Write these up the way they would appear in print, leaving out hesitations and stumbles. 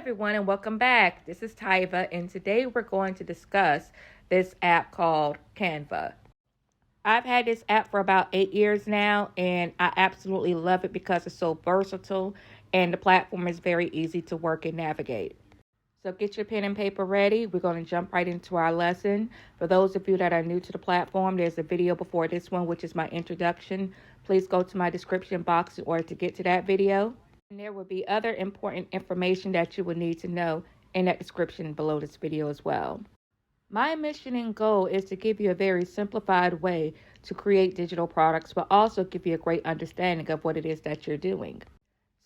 everyone, and welcome back. This is Tyva, and today we're going to discuss this app called Canva. I've had this app for about 8 years now, and I absolutely love it because it's so versatile and the platform is very easy to work and navigate. So get your pen and paper ready. We're going to jump right into our lesson. For those of you that are new to the platform, there's a video before this one, which is my introduction. Please go to my description box in order to get to that video. And there will be other important information that you will need to know in that description below this video as well. My mission and goal is to give you a very simplified way to create digital products, but also give you a great understanding of what it is that you're doing.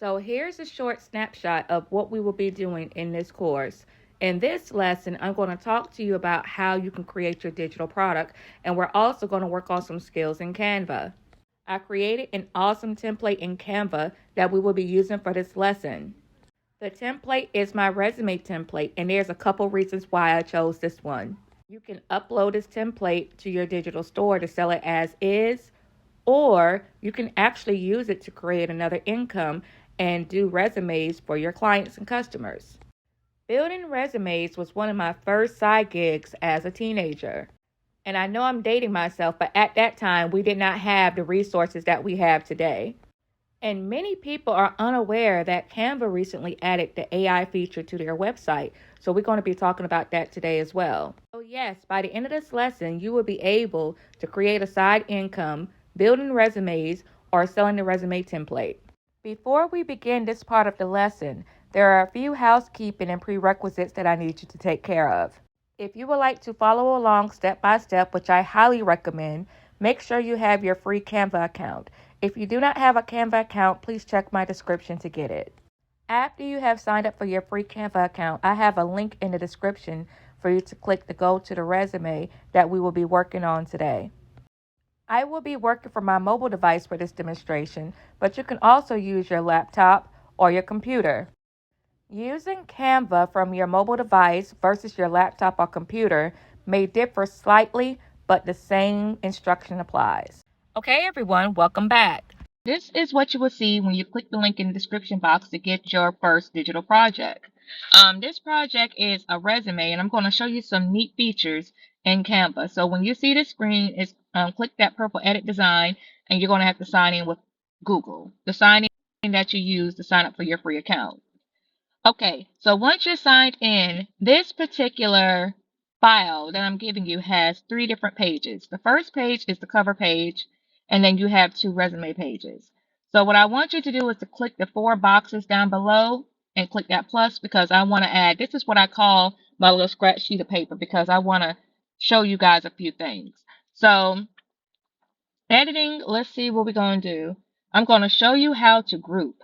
So here's a short snapshot of what we will be doing in this course. In this lesson, I'm going to talk to you about how you can create your digital product, and we're also going to work on some skills in Canva. I created an awesome template in Canva that we will be using for this lesson. The template is my resume template, and there's a couple reasons why I chose this one. You can upload this template to your digital store to sell it as is, or you can actually use it to create another income and do resumes for your clients and customers. Building resumes was one of my first side gigs as a teenager. And I know I'm dating myself, but at that time, we did not have the resources that we have today. And many people are unaware that Canva recently added the AI feature to their website. So we're going to be talking about that today as well. So yes, by the end of this lesson, you will be able to create a side income, building resumes, or selling the resume template. Before we begin this part of the lesson, there are a few housekeeping and prerequisites that I need you to take care of. If you would like to follow along step by step, which I highly recommend, make sure you have your free Canva account. If you do not have a Canva account, please check my description to get it. After you have signed up for your free Canva account, I have a link in the description for you to click to go to the resume that we will be working on today. I will be working from my mobile device for this demonstration, but you can also use your laptop or your computer. Using Canva from your mobile device versus your laptop or computer may differ slightly, but the same instruction applies. Okay, everyone, welcome back. This is what you will see when you click the link in the description box to get your first digital project. This project is a resume, and I'm going to show you some neat features in Canva. So when you see the screen, it's click that purple edit design, and you're going to have to sign in with Google, the sign in that you use to sign up for your free account. Okay, so once you're signed in, this particular file that I'm giving you has 3 different pages. The first page is the cover page, and then you have 2 resume pages. So what I want you to do is to click the 4 boxes down below and click that plus, because I want to add, this is what I call my little scratch sheet of paper, because I want to show you guys a few things. So editing, let's see what we're going to do. I'm going to show you how to group.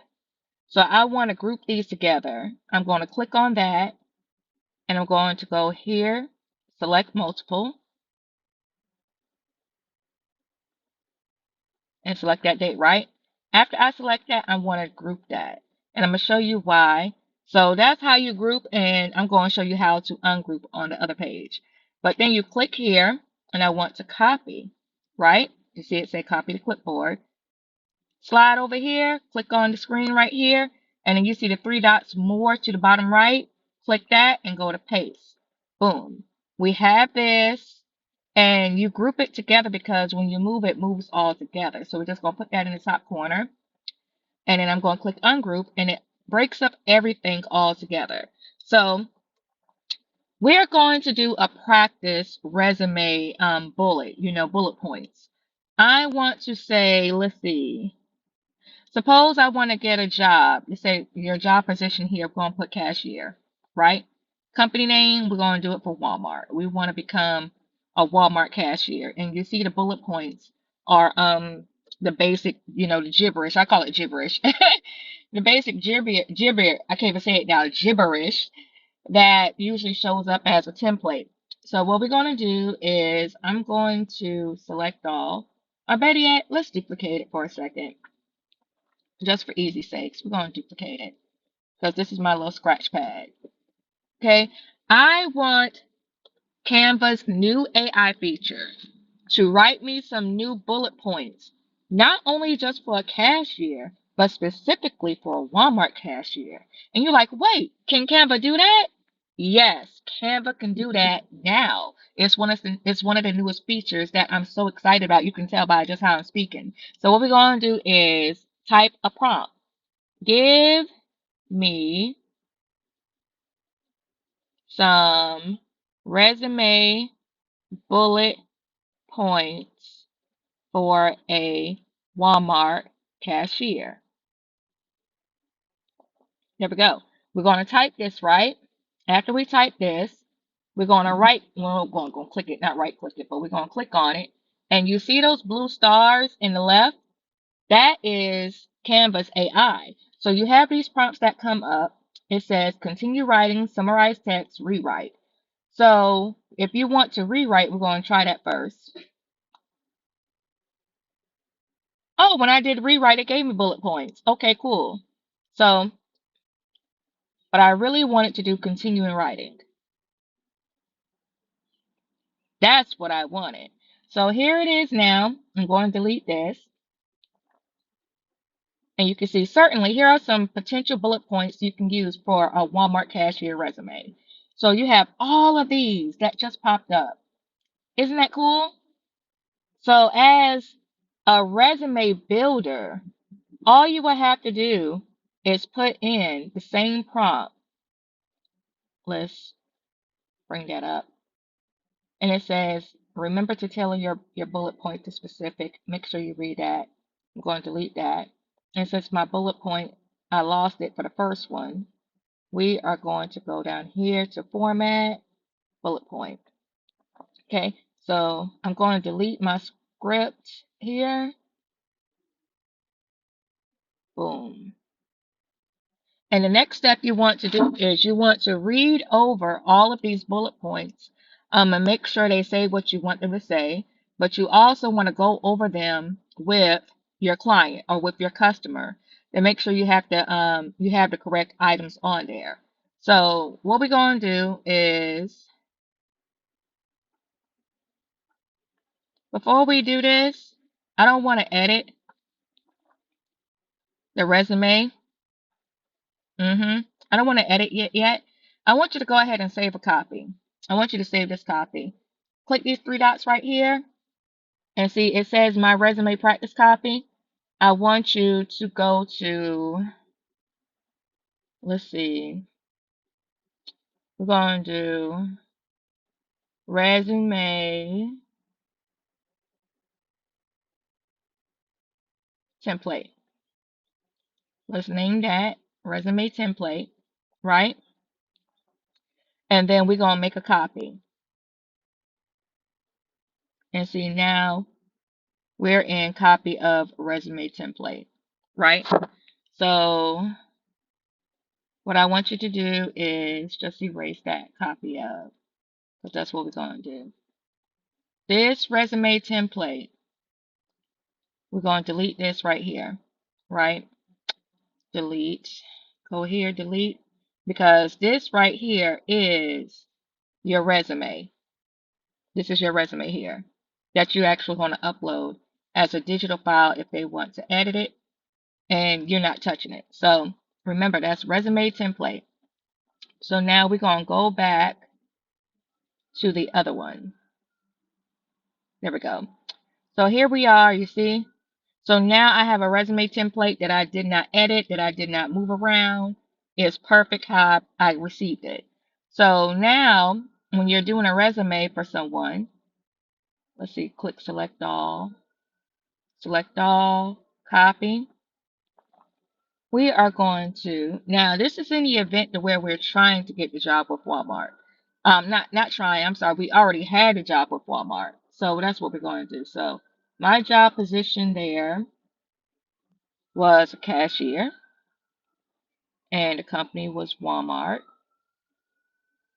So I want to group these together. I'm going to click on that, and I'm going to go here, select multiple, and select that date, right? After I select that, I want to group that, and I'm going to show you why. So that's how you group, and I'm going to show you how to ungroup on the other page. But then you click here, and I want to copy, right? You see it say copy to clipboard. Slide over here, click on the screen right here, and then you see the 3 dots more to the bottom right. Click that and go to paste. Boom. We have this, and you group it together because when you move, it moves all together. So we're just going to put that in the top corner, and then I'm going to click ungroup, and it breaks up everything all together. So we're going to do a practice resume bullet points. I want to say, let's see. Suppose I want to get a job. You say your job position here, we're going to put cashier, right? Company name, we're going to do it for Walmart. We want to become a Walmart cashier. And you see the bullet points are the basic, the gibberish. I call it gibberish. The basic gibberish, I can't even say it now, gibberish that usually shows up as a template. So what we're going to do is I'm going to select all. Or better yet, let's duplicate it for a second. Just for easy sakes, we're going to duplicate it because this is my little scratch pad. Okay, I want Canva's new AI feature to write me some new bullet points, not only just for a cashier, but specifically for a Walmart cashier. And you're like, wait, can Canva do that? Yes, Canva can do that now. It's one of the newest features that I'm so excited about. You can tell by just how I'm speaking. So what we're going to do is type a prompt. Give me some resume bullet points for a Walmart cashier. There we go. We're going to type this, right? After we type this, we're going to we're going to click it, not right click it, but we're going to click on it. And you see those blue stars in the left? That is Canva's AI. So you have these prompts that come up. It says continue writing, summarize text, rewrite. So if you want to rewrite, we're going to try that first. Oh, when I did rewrite, it gave me bullet points. Okay, cool. So, but I really wanted to do continuing writing. That's what I wanted. So here it is now. I'm going to delete this. And you can see certainly here are some potential bullet points you can use for a Walmart cashier resume. So you have all of these that just popped up. Isn't that cool? So as a resume builder, all you will have to do is put in the same prompt. Let's bring that up. And it says, remember to tailor your bullet point to specific. Make sure you read that. I'm going to delete that. And since my bullet point, I lost it for the first one, we are going to go down here to format, bullet point. Okay, so I'm going to delete my script here. Boom. And the next step you want to do is you want to read over all of these bullet points and make sure they say what you want them to say. But you also want to go over them with your client or with your customer and make sure you have the correct items on there. So what we're going to do is before we do this, I don't want to edit the resume. I don't want to edit it yet. I want you to go ahead and save a copy. I want you to save this copy. Click these three dots right here and see it says my resume practice copy. I want you to go to, let's see, we're going to do resume template. Let's name that resume template, right? And then we're going to make a copy. And see now we're in copy of resume template, right? So what I want you to do is just erase that copy of, because that's what we're going to do. This resume template, we're going to delete this right here, right? Delete, go here, delete, because this right here is your resume. This is your resume here that you're actually going to upload as a digital file if they want to edit it, and you're not touching it. So remember, that's resume template. So now we're going to go back to the other one. There we go. So here we are, you see. So now I have a resume template that I did not edit, that I did not move around. It's perfect how I received it. So now when you're doing a resume for someone, let's see, click select all, copy. We are going to, now this is in the event to where we're trying to get the job with Walmart. Not trying, I'm sorry, we already had a job with Walmart. So that's what we're going to do. So my job position there was a cashier, and the company was Walmart.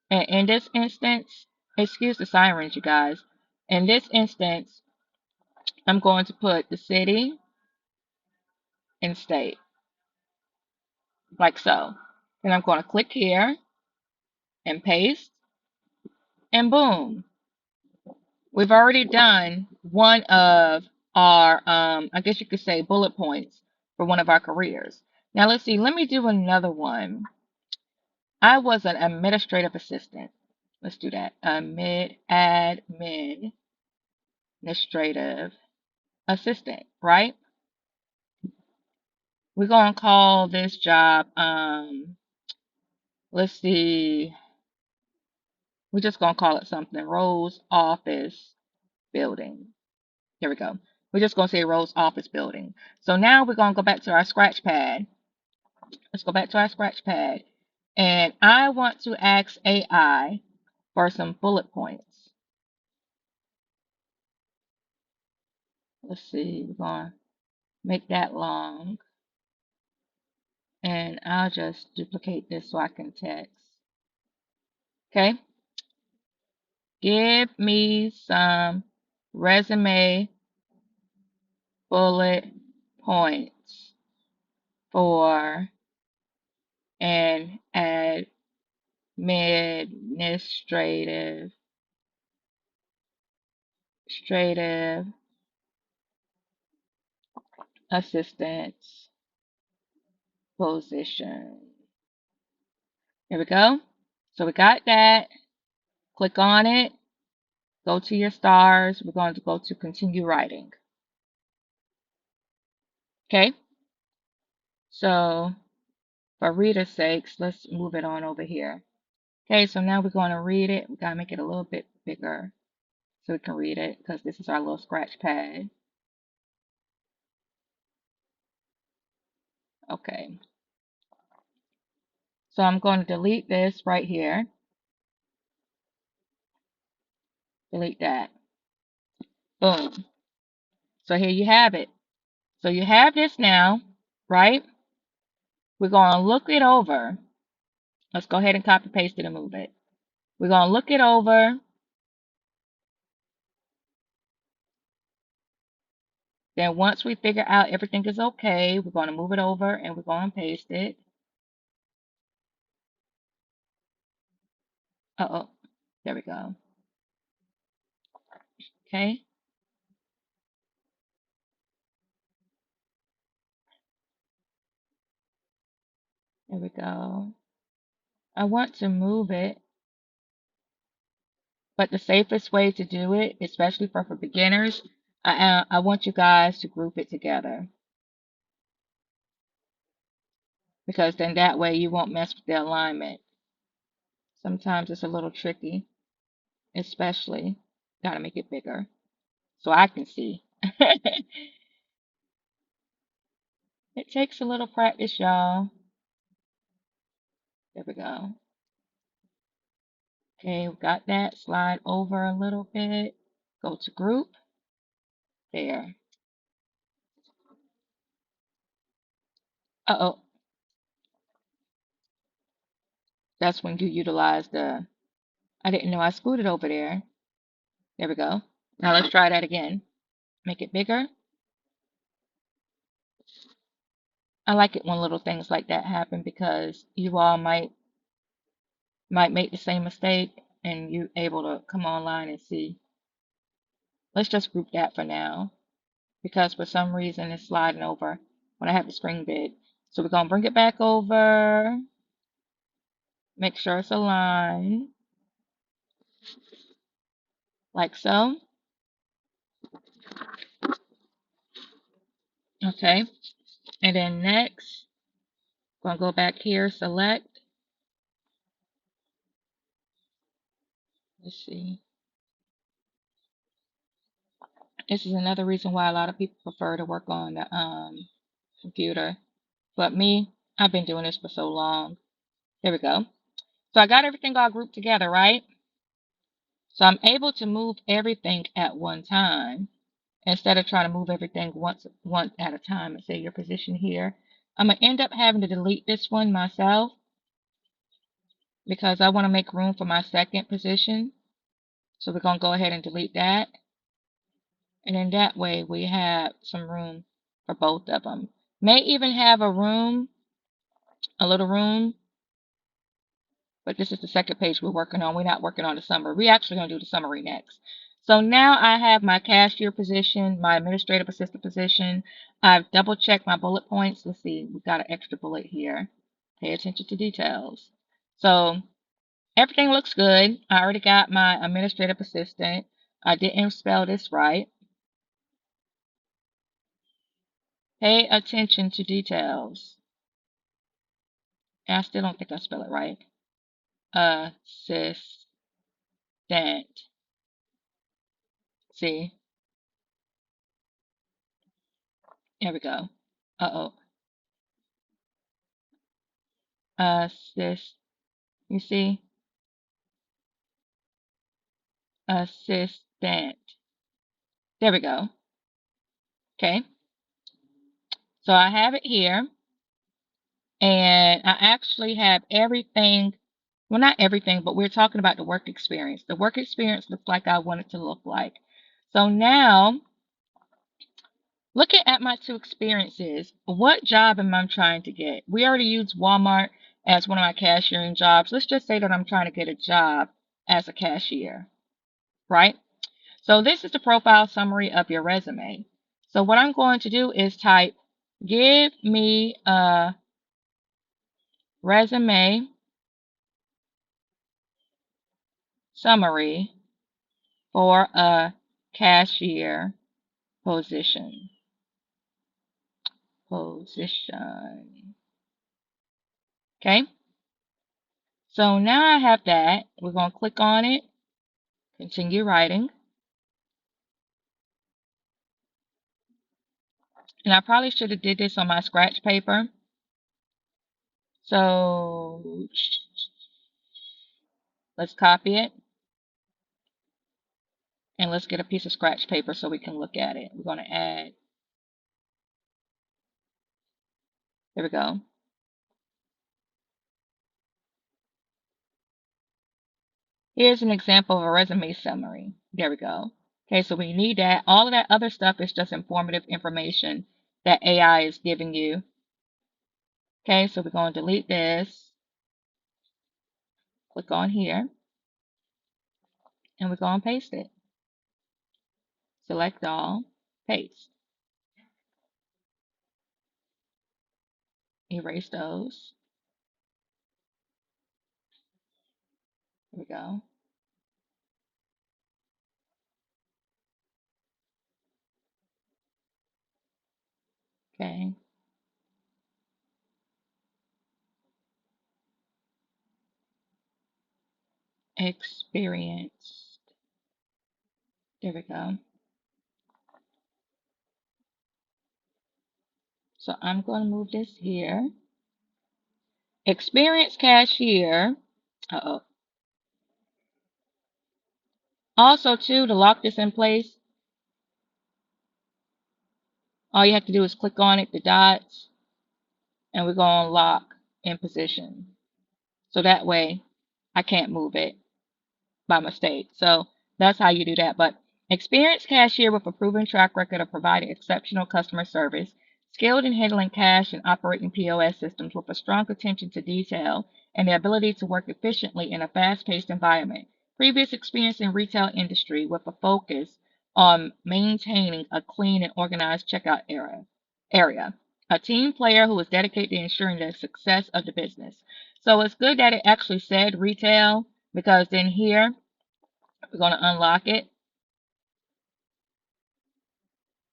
And in this instance, excuse the sirens, you guys. In this instance, I'm going to put the city and state, like so. And I'm going to click here and paste, and boom. We've already done one of our, I guess you could say, bullet points for one of our careers. Now let's see, let me do another one. I was an administrative assistant. Let's do that. Administrative assistant, right? We're going to call this job, let's see, we're just going to call it something, Rose Office Building. Here we go. We're just going to say Rose Office Building. So now we're going to go back to our scratch pad. Let's go back to our scratch pad. And I want to ask AI for some bullet points. Let's see, we're going to make that long. And I'll just duplicate this so I can text. Okay. Give me some resume bullet points for an administrative assistant position. Here we go. So we got that. Click on it. Go to your stars. We're going to go to continue writing. Okay. So for reader's sakes, let's move it on over here. Okay, so now we're going to read it. We got to make it a little bit bigger so we can read it because this is our little scratch pad. Okay. So I'm going to delete this right here. Delete that. Boom. So here you have it. So you have this now, right? We're going to look it over. Let's go ahead and copy paste it and move it. We're going to look it over. Then once we figure out everything is okay, we're going to move it over and we're going to paste it. Uh-oh. There we go. Okay. There we go. I want to move it, but the safest way to do it, especially for beginners, I want you guys to group it together. Because then that way you won't mess with the alignment. Sometimes it's a little tricky, especially. Got to make it bigger so I can see. It takes a little practice, y'all. There we go. Okay, we got that. Slide over a little bit. Go to group. There. Uh-oh. That's when you utilize the... I didn't know I scooted over there. There we go. Now let's try that again. Make it bigger. I like it when little things like that happen because you all might make the same mistake and you're able to come online and see. Let's just group that for now because for some reason it's sliding over when I have the screen big. So we're going to bring it back over. Make sure it's aligned. Like so. Okay. And then next, I'm going to go back here, select. Let's see. This is another reason why a lot of people prefer to work on the computer. But me, I've been doing this for so long. There we go. So I got everything all grouped together, right? So I'm able to move everything at one time instead of trying to move everything once at a time and say your position here. I'm going to end up having to delete this one myself because I want to make room for my second position. So we're going to go ahead and delete that. And then that way we have some room for both of them. May even have a little room. But this is the second page we're working on. We're not working on the summary. We're actually going to do the summary next. So now I have my cashier position, my administrative assistant position. I've double checked my bullet points. Let's see, we've got an extra bullet here. Pay attention to details. So everything looks good. I already got my administrative assistant. I didn't spell this right. Pay attention to details. And I still don't think I spell it right. Assistant. See? There we go. Uh-oh. Assist. You see? Assistant. There we go. Okay. So I have it here. And I actually have everything. Well, not everything, but we're talking about the work experience. The work experience looks like I want it to look like. So now, looking at my two experiences, what job am I trying to get? We already used Walmart as one of my cashiering jobs. Let's just say that I'm trying to get a job as a cashier, right? So this is the profile summary of your resume. So what I'm going to do is type, give me a resume summary for a cashier position. Okay, so now I have that. We're going to click on it, continue writing. And I probably should have did this on my scratch paper. So let's copy it. And let's get a piece of scratch paper so we can look at it. We're going to add, there we go. Here's an example of a resume summary. There we go. Okay, so we need that. All of that other stuff is just informative information that AI is giving you. Okay, so we're going to delete this. Click on here. And we're going to paste it. Select all, paste. Erase those. There we go. Okay. Experienced. There we go. So I'm going to move this here. Experienced cashier. Uh-oh. Also, too, to lock this in place, all you have to do is click on it, the dots, and we're going to lock in position. So that way, I can't move it by mistake. So that's how you do that. But experienced cashier with a proven track record of providing exceptional customer service, skilled in handling cash and operating POS systems with a strong attention to detail and the ability to work efficiently in a fast-paced environment. Previous experience in retail industry with a focus on maintaining a clean and organized checkout area. A team player who is dedicated to ensuring the success of the business. So it's good that it actually said retail, because then here we're going to unlock it.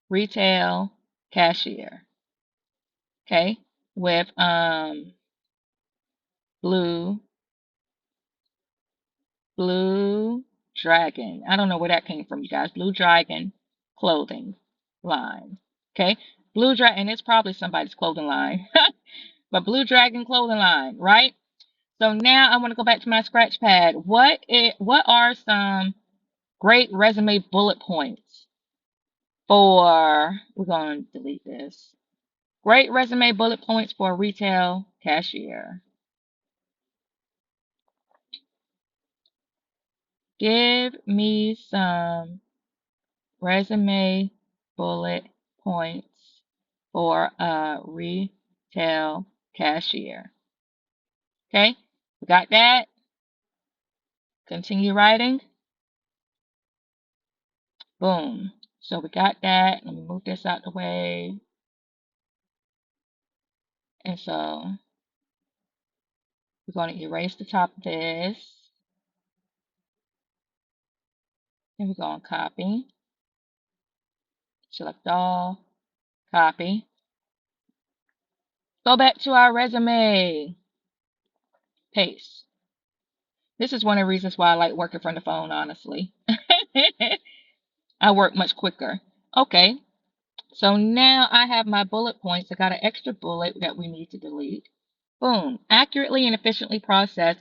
Retail cashier. Okay, with blue dragon. I don't know where that came from, you guys. Blue dragon clothing line. Okay, blue dragon. It's probably somebody's clothing line, but blue dragon clothing line, right? So now I want to go back to my scratch pad. What are some great resume bullet points for? We're going to delete this. Great resume bullet points for a retail cashier. Give me some resume bullet points for a retail cashier. Okay, we got that. Continue writing. Boom. So we got that. Let me move this out the way. And so we're going to erase the top of this. Then we're going to copy, select all, copy. Go back to our resume, paste. This is one of the reasons why I like working from the phone, honestly. I work much quicker. Okay, so now I have my bullet points. I got an extra bullet that we need to delete. Boom. Accurately and efficiently process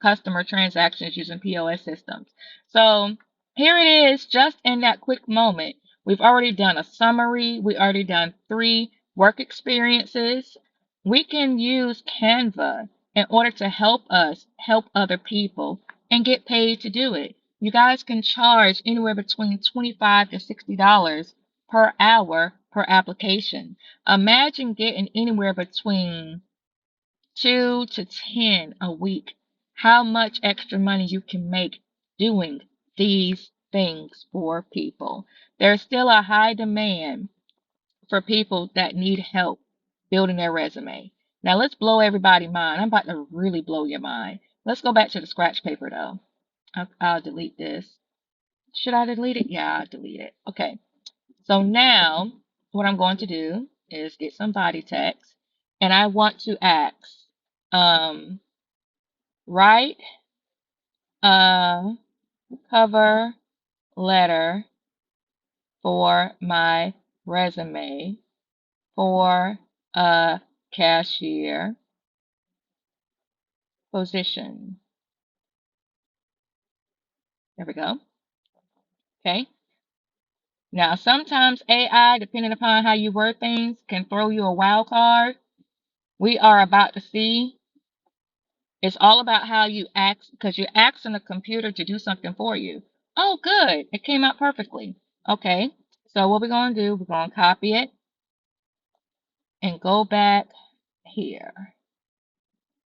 customer transactions using POS systems. So here it is, just in that quick moment. We've already done a summary. We already done 3 work experiences. We can use Canva in order to help us help other people and get paid to do it. You guys can charge anywhere between $25 to $60 per hour per application. Imagine getting anywhere between 2 to 10 a week. How much extra money you can make doing these things for people. There's still a high demand for people that need help building their resume. Now let's blow everybody's mind. I'm about to really blow your mind. Let's go back to the scratch paper though. I'll delete this. Should I delete it? Yeah, I'll delete it. Okay. So now what I'm going to do is get some body text and I want to ask, write a cover letter for my resume for a cashier position. There we go. Okay. Now, sometimes AI, depending upon how you word things, can throw you a wild card. We are about to see. It's all about how you ask, because you're asking the computer to do something for you. Oh, good. It came out perfectly. Okay. So what we're going to do, we're going to copy it and go back here.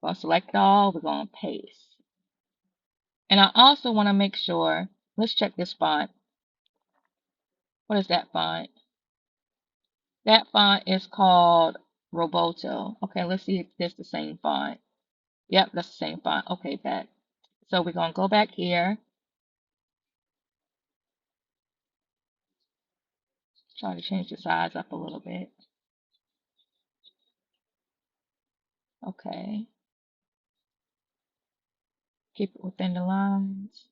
We'll select all. We're going to paste. And I also want to make sure, let's check this font. What is that font? That font is called Roboto. Okay, let's see if it's the same font. Yep, that's the same font. Okay, bet. So we're going to go back here. Try to change the size up a little bit. Okay. Keep it within the lines.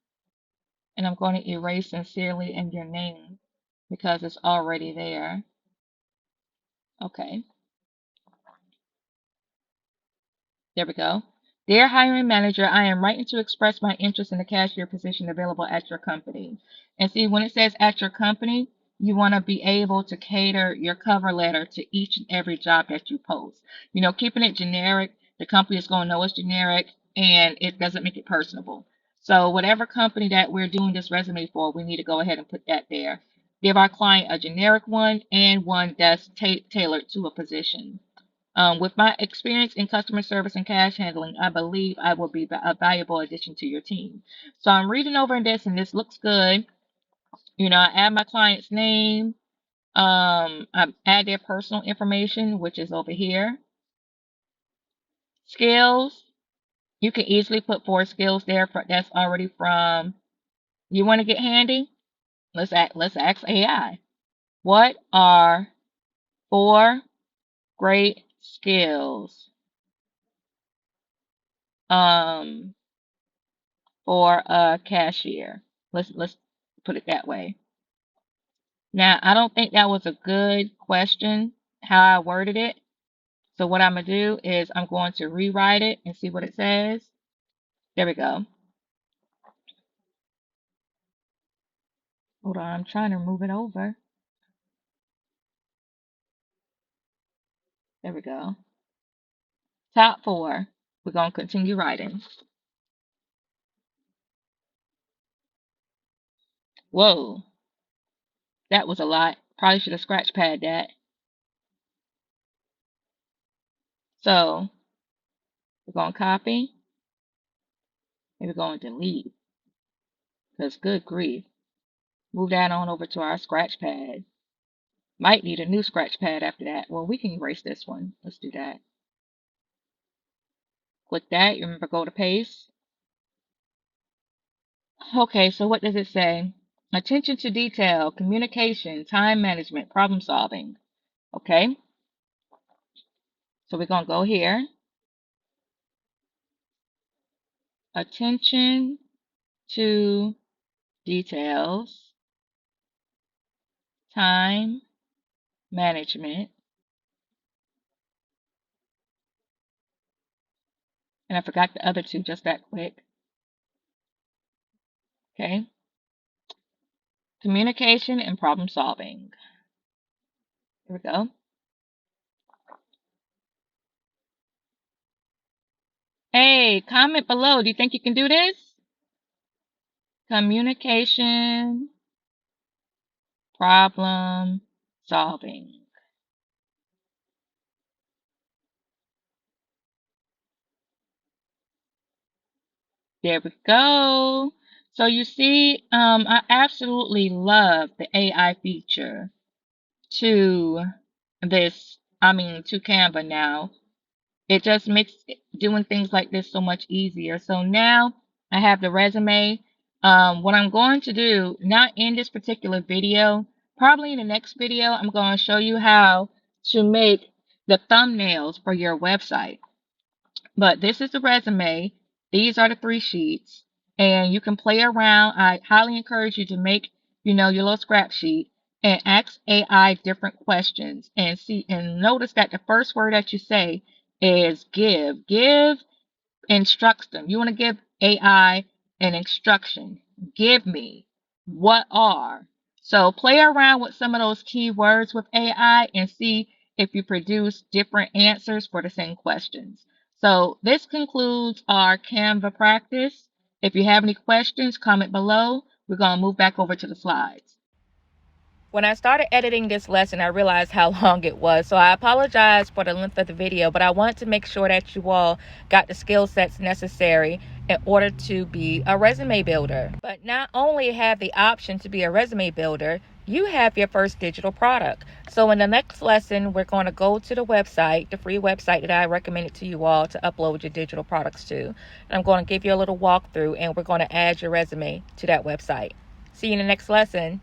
And I'm going to erase sincerely in your name because it's already there. Okay. There we go. Dear hiring manager, I am writing to express my interest in the cashier position available at your company. And see, when it says at your company, you want to be able to cater your cover letter to each and every job that you post. You know, keeping it generic, the company is going to know it's generic and it doesn't make it personable. So whatever company that we're doing this resume for, we need to go ahead and put that there. Give our client a generic one and one that's tailored to a position. With my experience in customer service and cash handling, I believe I will be a valuable addition to your team. So I'm reading over this and this looks good. You know, I add my client's name. I add their personal information, which is over here. Skills. You can easily put 4 skills there that's already from. You want to get handy? Let's ask AI. What are 4 great skills for a cashier? Let's put it that way. Now, I don't think that was a good question, how I worded it. So what I'm going to do is I'm going to rewrite it and see what it says. There we go. Hold on, I'm trying to move it over. There we go. Top 4. We're going to continue writing. Whoa, that was a lot. Probably should have scratch pad that. So we're going to copy and we're going to delete because good grief. Move that on over to our scratch pad. Might need a new scratch pad after that. Well, we can erase this one. Let's do that. Click that. You remember, go to paste. Okay, so what does it say? Attention to detail, communication, time management, problem solving. Okay, so we're going to go here. Attention to details, time management, and I forgot the other two just that quick. Okay, communication and problem solving. Here we go. Hey, comment below. Do you think you can do this? Communication, problem solving. There we go. So you see, I absolutely love the AI feature to to Canva now. It just makes doing things like this so much easier. So now I have the resume. What I'm going to do, not in this particular video, probably in the next video, I'm going to show you how to make the thumbnails for your website. But this is the resume. These are the 3 sheets, and you can play around. I highly encourage you to make, your little scrap sheet and ask AI different questions and see and notice that the first word that you say is give. Give instructs them. You want to give AI an instruction. Give me. What are? So play around with some of those keywords with AI and see if you produce different answers for the same questions. So this concludes our Canva practice. If you have any questions, comment below. We're going to move back over to the slides. When I started editing this lesson, I realized how long it was. So I apologize for the length of the video, but I wanted to make sure that you all got the skill sets necessary in order to be a resume builder. But not only have the option to be a resume builder, you have your first digital product. So in the next lesson, we're going to go to the website, the free website that I recommended to you all to upload your digital products to. And I'm going to give you a little walkthrough, and we're going to add your resume to that website. See you in the next lesson.